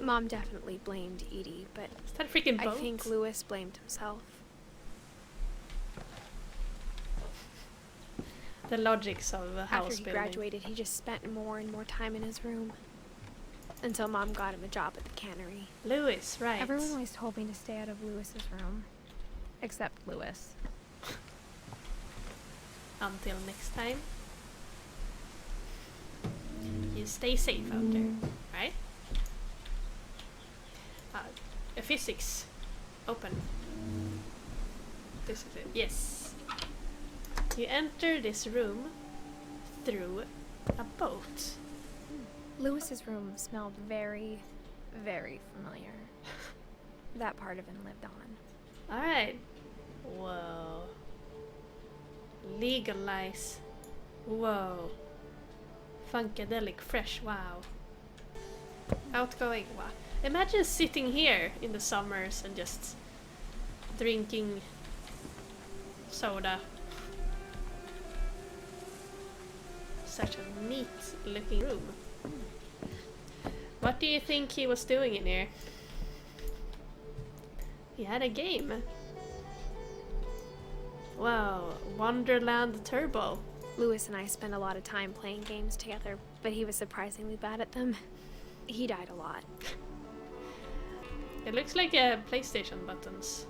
Mom definitely blamed Edie, but Is that a freaking boat? I think Lewis blamed himself. The logics of the house After he building. graduated, he just spent more and more time in his room. Until Mom got him a job at the cannery. Lewis, right. Everyone always told me to stay out of Lewis's room. Except Lewis. Until next time. You stay safe out there, right? Physics. Open. This is it. Yes. You enter this room through a boat. Lewis's room smelled very, very familiar. That part of him lived on. Alright. Whoa. Legalize. Whoa. Funkadelic fresh, wow. Outgoing, wow. Imagine sitting here in the summers and just drinking soda. Such a neat looking room. What do you think he was doing in here? He had a game. Wow, Wonderland Turbo. Lewis and I spent a lot of time playing games together, but he was surprisingly bad at them. He died a lot. It looks like PlayStation buttons.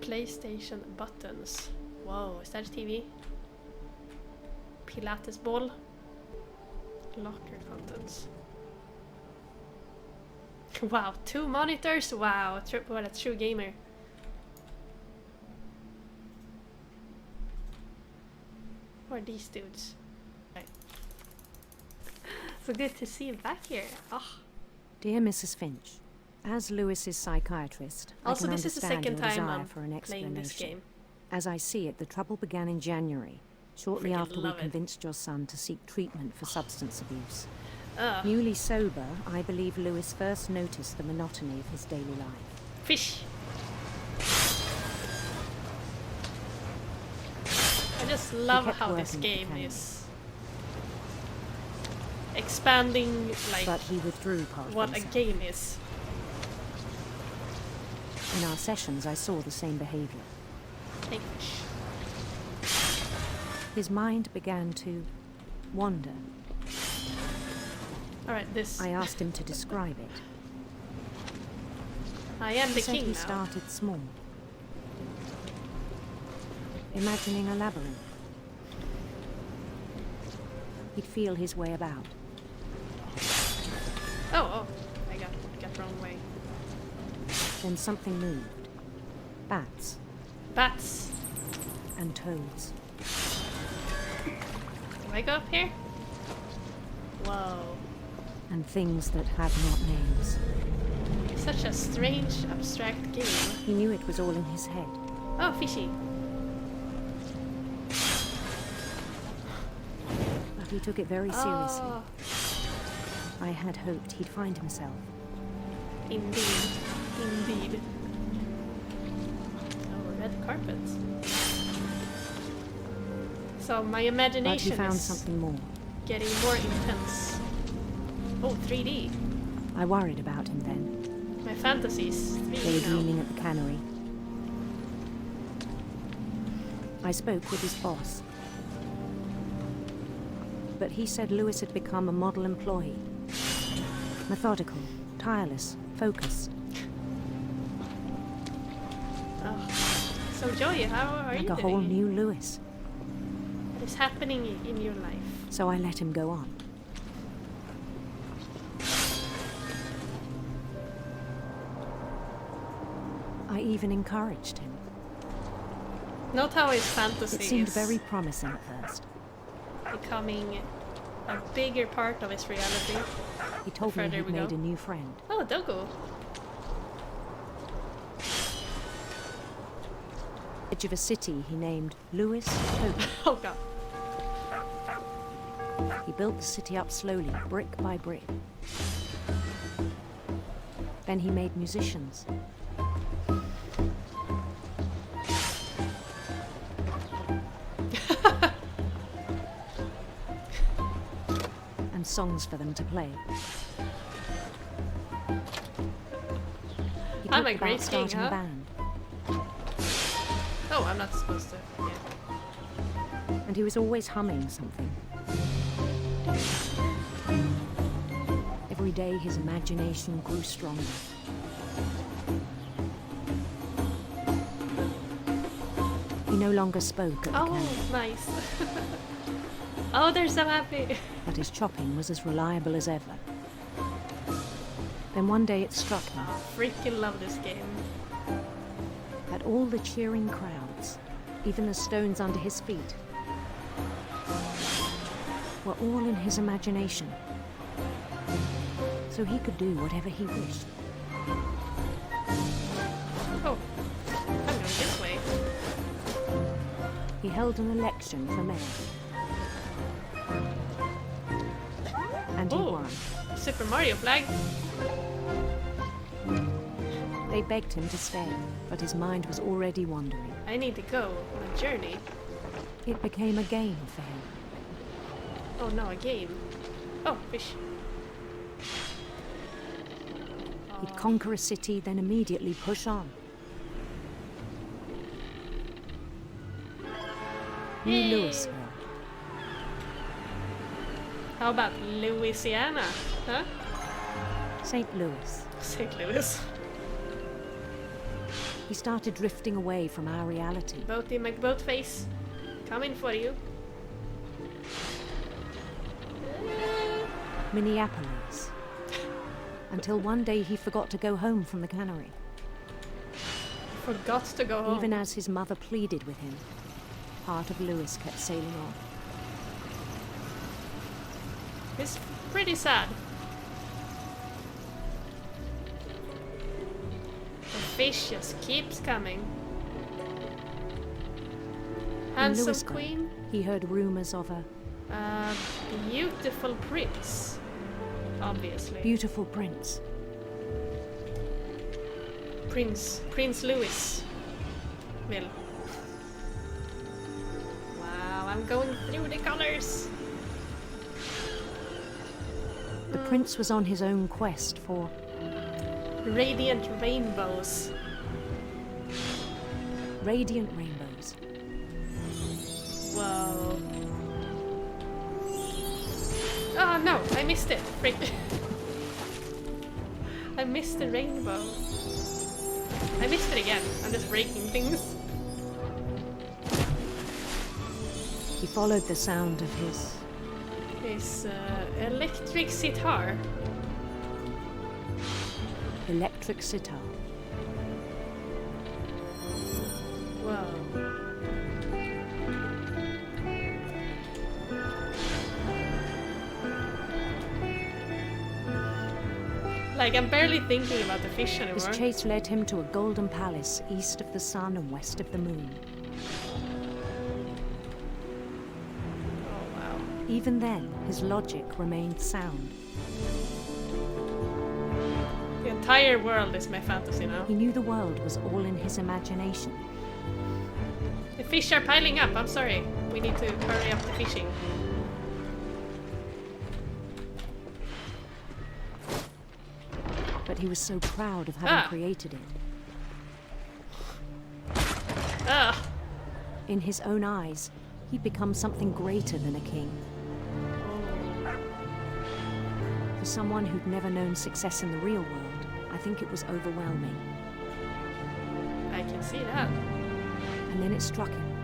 PlayStation buttons. Whoa, is that a TV? Pilates ball. Locker contents. Wow, 2 monitors. Wow, what a true gamer. Who are these dudes? Right. So good to see you back here. Oh. Dear Mrs. Finch, as Lewis's psychiatrist, Also, I can this is the understand second your time desire I'm for an playing this explanation. game. As I see it, the trouble began in January, shortly Freaking after we love it. convinced your son to seek treatment for substance abuse. Ugh. Newly sober, I believe Lewis first noticed the monotony of his daily life. Fish. I just love kept how this working at the game cannery. is expanding, like, But he withdrew part of what a himself. game is. In our sessions, I saw the same behavior. Take fish. His mind began to wander. Alright, this. I asked him to describe it. I am He the said king he now. started small, imagining a labyrinth. He'd feel his way about. Oh, I got wrong way. Then something moved. Bats Bats. and toads. Do I go up here? Whoa. And things that had not names. Such a strange, abstract game. He knew it was all in his head. Oh, fishy. But he took it very seriously. Oh, I had hoped he'd find himself. indeed. Indeed. Oh, red carpets. So my But he imagination found is something more. getting more intense. Oh, 3D. I worried about him then, My fantasies. 3D now. daydreaming at the cannery. I spoke with his boss. But he said Lewis had become a model employee. Methodical, tireless, focused. Oh. So Joey, how are you Like a doing? whole new Lewis. What is happening in your life? So I let him go on. I even encouraged him. Note how his It fantasy seemed is very promising at first. becoming a bigger part of his reality. He told me further he'd we made go. a new friend. Oh, Dogo. Edge of a city he named Lewis Toby. Oh god. He built the city up slowly, brick by brick. Then he made musicians. And songs for them to play. I'm talked a great about king, starting huh? a band, Oh, I'm not supposed to. Yeah. and he was always humming something. Every day his imagination grew stronger. He no longer spoke at the Oh, cannon, nice. Oh, they're so happy. but his chopping was as reliable as ever. Then one day it struck him I freaking love this game. that all the cheering crowds, even the stones under his feet, were all in his imagination. So he could do whatever he wished. Oh, I'm going this way. He held an election for mayor. And he Oh. won. Super Mario flag. They begged him to stay, but his mind was already wandering. I need to go on a journey. It became a game for him. Oh no, a game. Oh, fish. He'd conquer a city, then immediately push on. New Yay. Louisville. How about Louisiana? Huh? St. Louis. St. Louis. He started drifting away from our reality. Boaty McBoatface. Coming for you. Minneapolis. Until one day he forgot to go home from the cannery. Forgot to go home. Even as his mother pleaded with him, part of Louis kept sailing on. It's pretty sad. The fish just keeps coming. In Handsome Louisville, queen. he heard rumors of a Beautiful prince. Obviously. beautiful prince. Prince Louis. Will. Wow, I'm going through the colors. The prince was on his own quest for Radiant rainbows. radiant rainbows. Whoa. Oh no, I missed it. Frick. I missed the rainbow. I missed it again. I'm just breaking things. He followed the sound of his This electric sitar. electric sitar. Whoa. Like, I'm barely thinking about the fish His anymore. chase led him to a golden palace east of the sun and west of the moon. Oh wow. Even then, his logic remained sound. The entire world is my fantasy now. He knew the world was all in his imagination. The fish are piling up, I'm sorry. We need to hurry up the fishing. But he was so proud of having Ah. created it. Ugh. In his own eyes, he'd become something greater than a king. For someone who'd never known success in the real world, I think it was overwhelming. I can see that. And then it struck him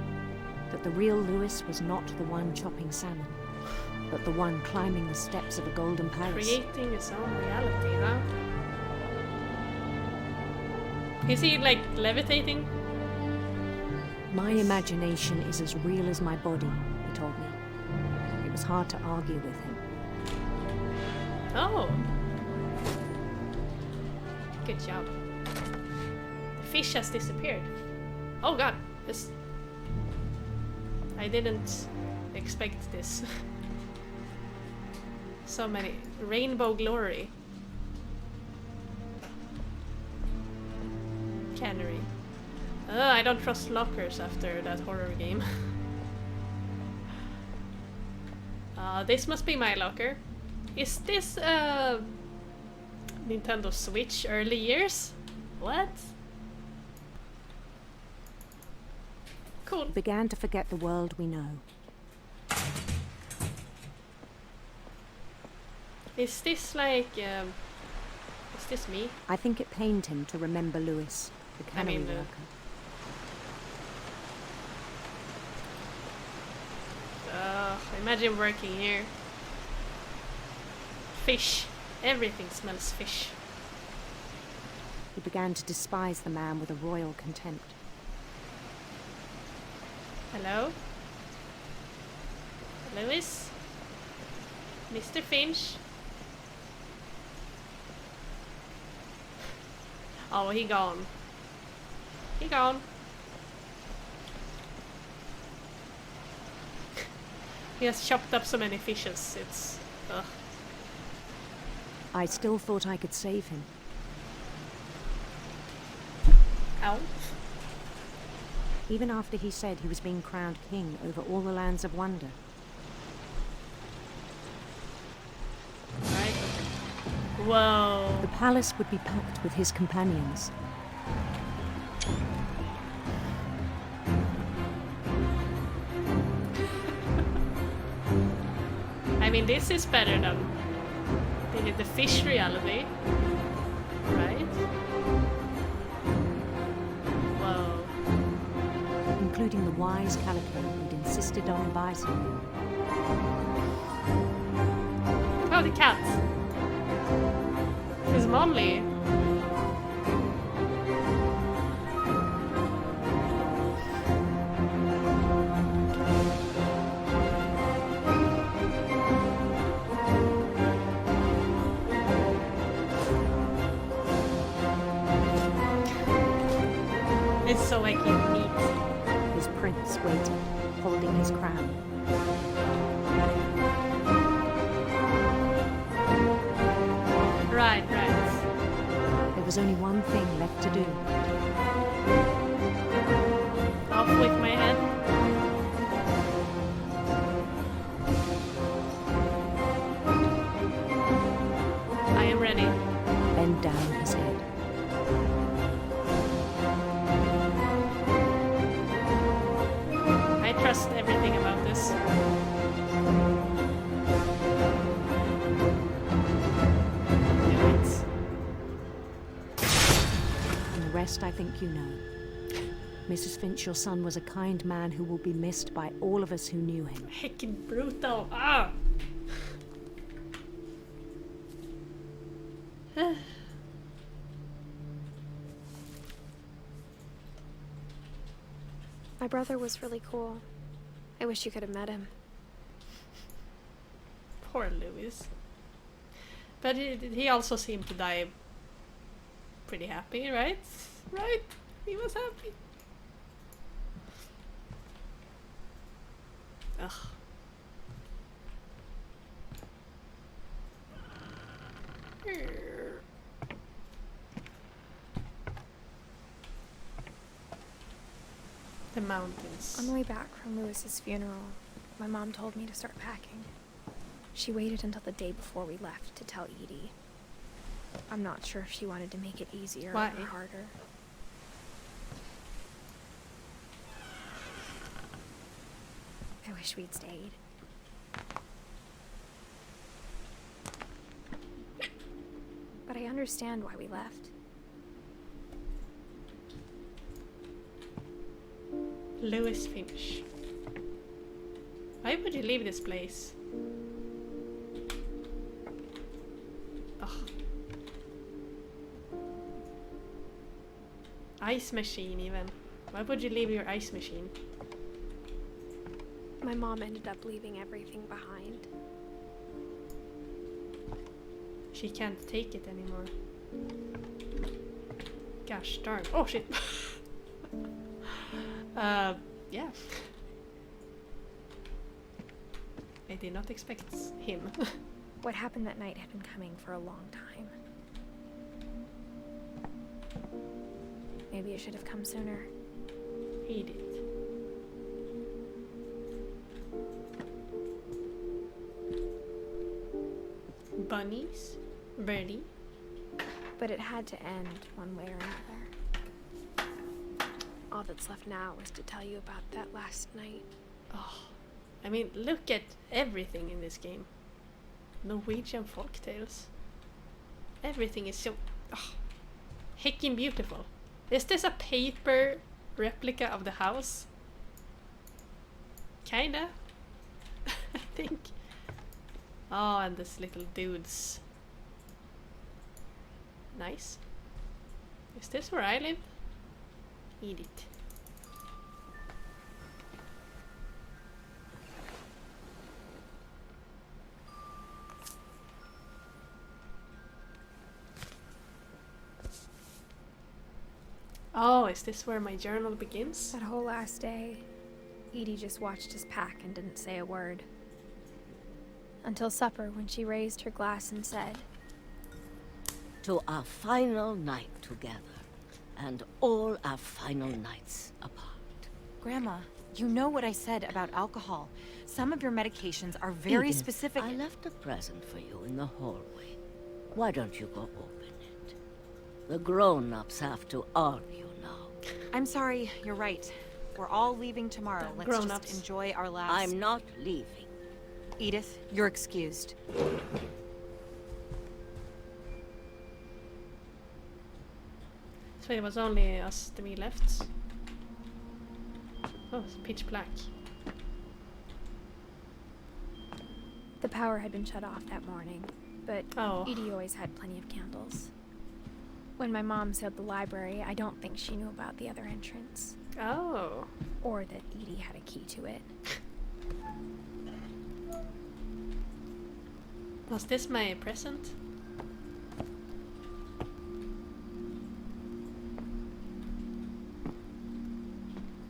that the real Louis was not the one chopping salmon, but the one climbing the steps of a golden palace. Creating his own reality, huh? Is he like levitating? My imagination is as real as my body, he told me. It was hard to argue with him. Oh. Good job. The fish has disappeared. Oh god, this. I didn't expect this. So many. Rainbow glory. Cannery. I don't trust lockers after that horror game. This must be my locker. Is this Nintendo Switch early years? What? Cool. We began to forget the world we know. Is this like, is this me? I think it pained him to remember Lewis, the cannery mean, worker. Imagine working here. Fish. Everything smells fish. He began to despise the man with a royal contempt. Hello? Lewis? Mr. Finch? Oh, he gone. He gone. He has chopped up so many fishes, it's... ugh. I still thought I could save him. Ow. Even after he said he was being crowned king over all the lands of wonder. Right. Whoa. The palace would be packed with his companions. I mean, this is better than the fish reality, right? Whoa. Including the wise Calico who'd insisted on inviting him. Oh, the cat. His Molly. It's so like neat. His prince waited, holding his crown. Right. There was only one thing left to do. Off with my head. I am ready. Bend down his head. I trust everything about this. Do it. And the rest I think you know. Mrs. Finch, your son was a kind man who will be missed by all of us who knew him. Heckin' brutal. Ah! My brother was really cool. I wish you could have met him. Poor Louis. But he also seemed to die pretty happy, right? Right? He was happy. Ugh. The mountains. On the way back from Lewis's funeral, my mom told me to start packing. She waited until the day before we left to tell Edie. I'm not sure if she wanted to make it easier Why? or harder. I wish we'd stayed. But I understand why we left. Lewis Finch. Why would you leave this place? Ugh. Ice machine even. Why would you leave your ice machine? My mom ended up leaving everything behind. She can't take it anymore. Gosh darn. Oh shit. Yeah. I did not expect him. What happened that night had been coming for a long time. Maybe it should have come sooner. He did. Bunnies? Birdie? But it had to end one way or another. All that's left now is to tell you about that last night. Oh, I mean, look at everything in this game. Norwegian folktales. Everything is so heckin' beautiful. Is this a paper replica of the house? Kinda. I think. Oh, and this little dudes. Nice. Is this where I live? Eat it. Oh, is this where my journal begins? That whole last day, Edie just watched us pack and didn't say a word. Until supper, when she raised her glass and said, To our final night together, and all our final nights apart. Grandma, you know what I said about alcohol. Some of your medications are very Edith, specific. I left a present for you in the hallway. Why don't you go open it? The grown-ups have to argue now. I'm sorry, you're right. We're all leaving tomorrow. The Let's grown-ups. just enjoy our last... I'm not leaving. Edith, you're excused. So it was only us three left. Oh, it's pitch black. the power had been shut off that morning, but Edie always had plenty of candles. When my mom sealed the library, I don't think she knew about the other entrance. Oh. Or that Edie had a key to it. Was this my present?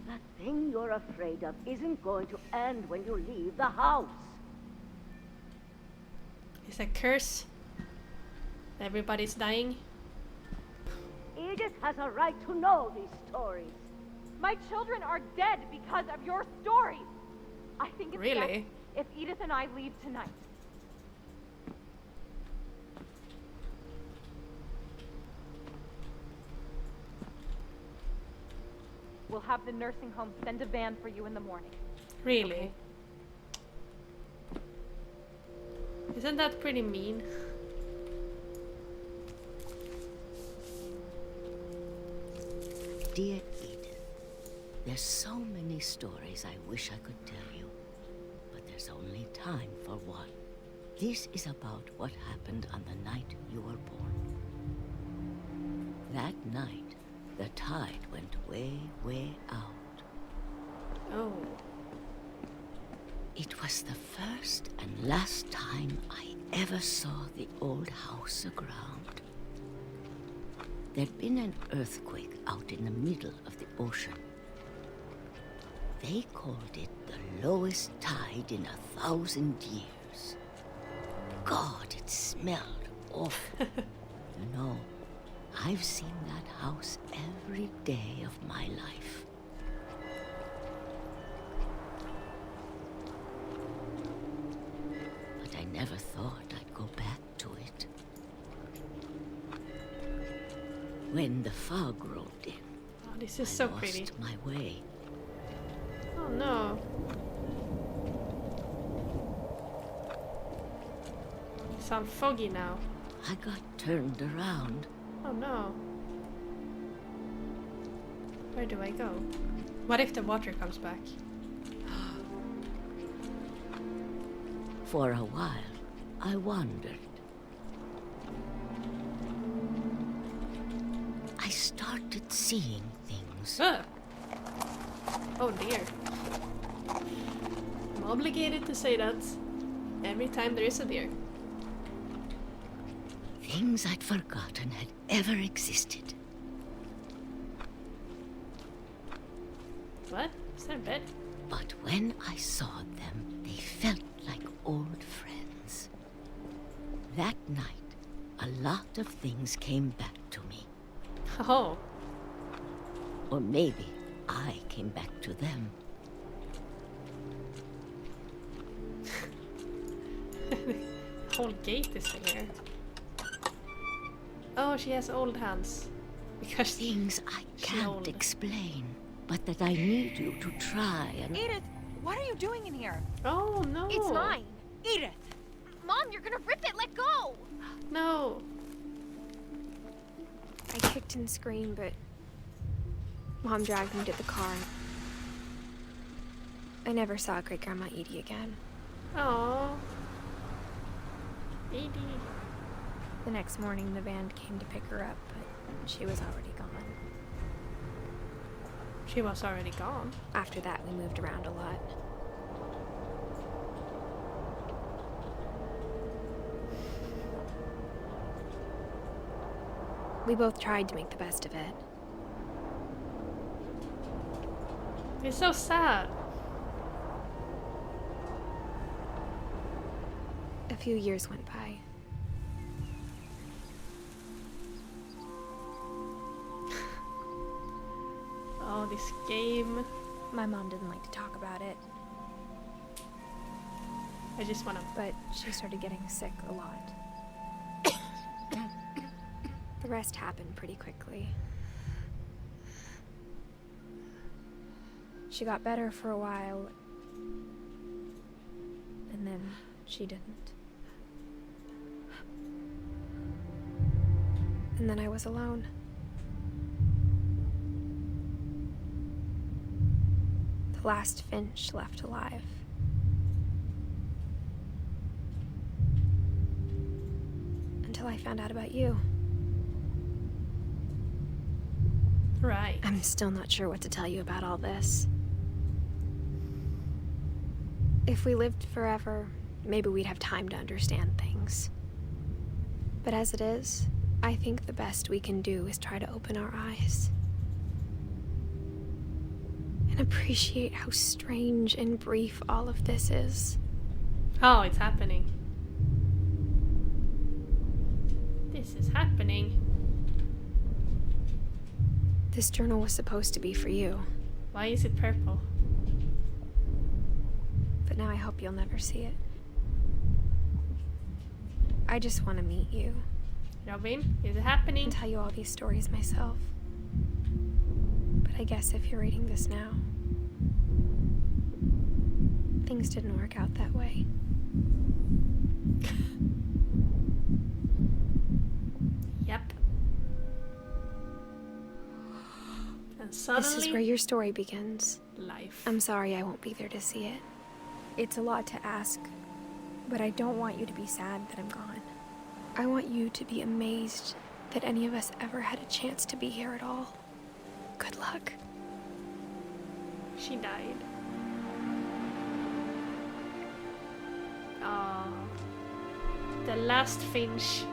That thing you're afraid of isn't going to end when you leave the house. It's a curse. Everybody's dying. Edith has a right to know these stories. My children are dead because of your stories. I think it's Really? best if Edith and I leave tonight. We'll have the nursing home send a van for you in the morning. Really? Isn't that pretty mean? Dear Edith, there's so many stories I wish I could tell you, but there's only time for one. This is about what happened on the night you were born. That night, the tide went way, way out. Oh. It was the first and last time I ever saw the old house aground. There'd been an earthquake out in the middle of the ocean. They called it the lowest tide in 1,000 years. God, it smelled awful. You know, I've seen that house every day of my life. But I never thought I'd go back to it. When the fog rolled in, Oh, this is I so lost pretty. my way. Oh no. It's all foggy now. I got turned around. Oh no. Where do I go? What if the water comes back? For a while, I wandered. I started seeing things. Ah! Oh dear. I'm obligated to say that every time there is a deer. Things I'd forgotten had ever existed. What? Is there a bed? But when I saw them, they felt like old friends. That night, a lot of things came back to me. Oh. Or maybe I came back to them. The whole gate is still here. Oh, she has old hands. Because Things I she's can't old. explain, but that I need you to try and... Edith, what are you doing in here? Oh no. It's mine. Edith! Mom, you're gonna rip it. Let go. No. I kicked and screamed, but Mom dragged me to the car. I never saw Great Grandma Edie again. Oh. Edie. The next morning, the van came to pick her up, but she was already gone. She was already gone. After that, we moved around a lot. We both tried to make the best of it. It's so sad. A few years went by. Oh, this game. My mom didn't like to talk about it, I just wanna... but she started getting sick a lot. The rest happened pretty quickly. She got better for a while, and then she didn't. And then I was alone. The last Finch left alive. Until I found out about you. Right. I'm still not sure what to tell you about all this. If we lived forever, maybe we'd have time to understand things. But as it is, I think the best we can do is try to open our eyes. And appreciate how strange and brief all of this is. Oh, it's happening. This is happening. This journal was supposed to be for you, Why is it purple? but now I hope you'll never see it. I just want to meet you Robin, is it happening? and tell you all these stories myself. But I guess if you're reading this now, things didn't work out that way. Yep. And suddenly, This is where your story begins. life. I'm sorry I won't be there to see it. It's a lot to ask, but I don't want you to be sad that I'm gone. I want you to be amazed that any of us ever had a chance to be here at all. Good luck. She died. Oh, the last Finch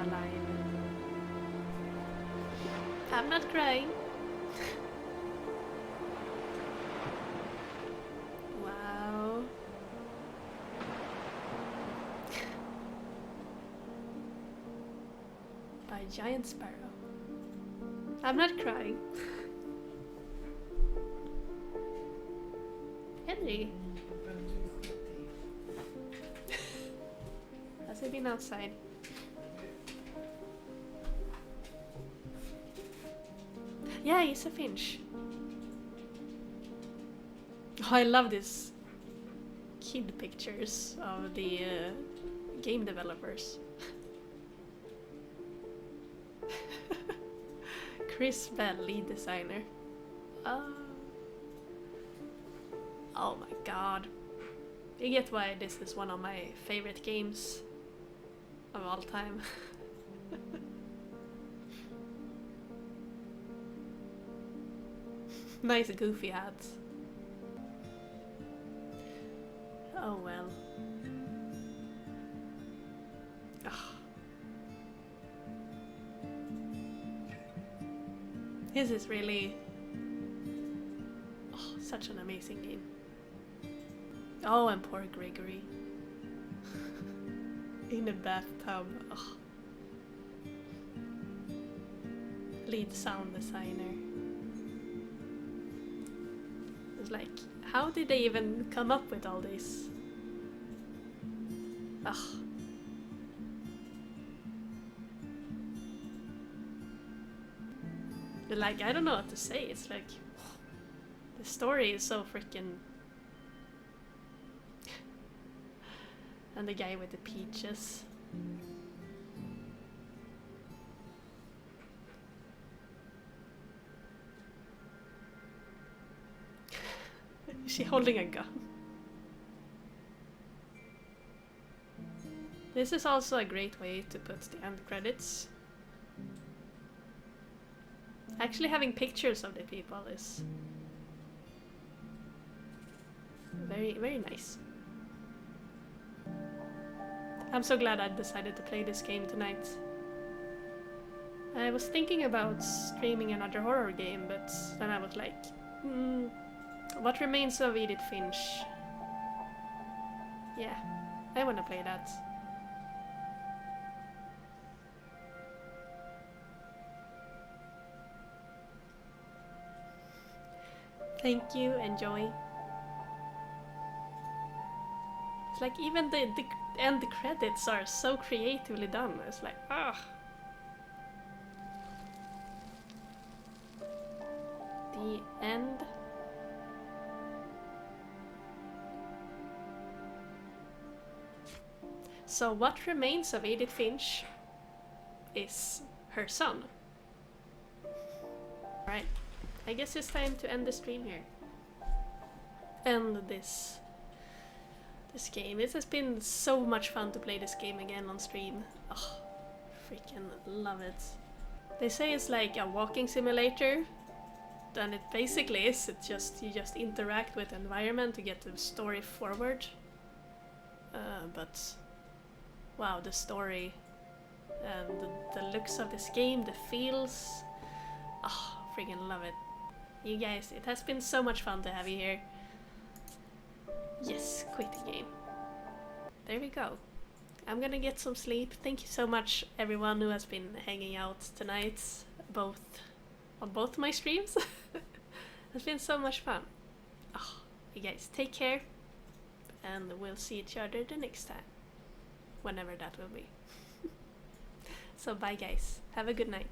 alive. I'm not crying. Wow. By Giant Sparrow. I'm not crying. Henry. Has he been outside? Yeah, he's a Finch. Oh, I love this kid pictures of the game developers. Chris Bell, lead designer. Oh my god. You get why this is one of my favorite games of all time. Nice goofy hats. Oh well. Ugh. This is really such an amazing game. Oh, and poor Gregory. In a bathtub. Ugh. Lead sound designer. It's like, how did they even come up with all this? Ugh. But like, I don't know what to say. It's like, the story is so freaking... And the guy with the peaches. Is she holding a gun? This is also a great way to put the end credits. Actually having pictures of the people is very, very nice. I'm so glad I decided to play this game tonight. I was thinking about streaming another horror game, but then I was like, what Remains of Edith Finch? Yeah, I wanna play that. Thank you, enjoy. It's like even the end credits are so creatively done. It's like, ah. The end. So what remains of Edith Finch is her son. Right. I guess it's time to end the stream here. End this game. It has been so much fun to play this game again on stream. Oh, freaking love it. They say it's like a walking simulator, and it basically is. It's just, you just interact with the environment to get the story forward. But wow, the story and the looks of this game, the feels. Oh, freaking love it. You guys, it has been so much fun to have you here. Yes, quit the game. There we go. I'm gonna get some sleep. Thank you so much everyone who has been hanging out tonight, on both my streams. It's been so much fun. Oh, you guys take care, and we'll see each other the next time. Whenever that will be. So bye guys, have a good night.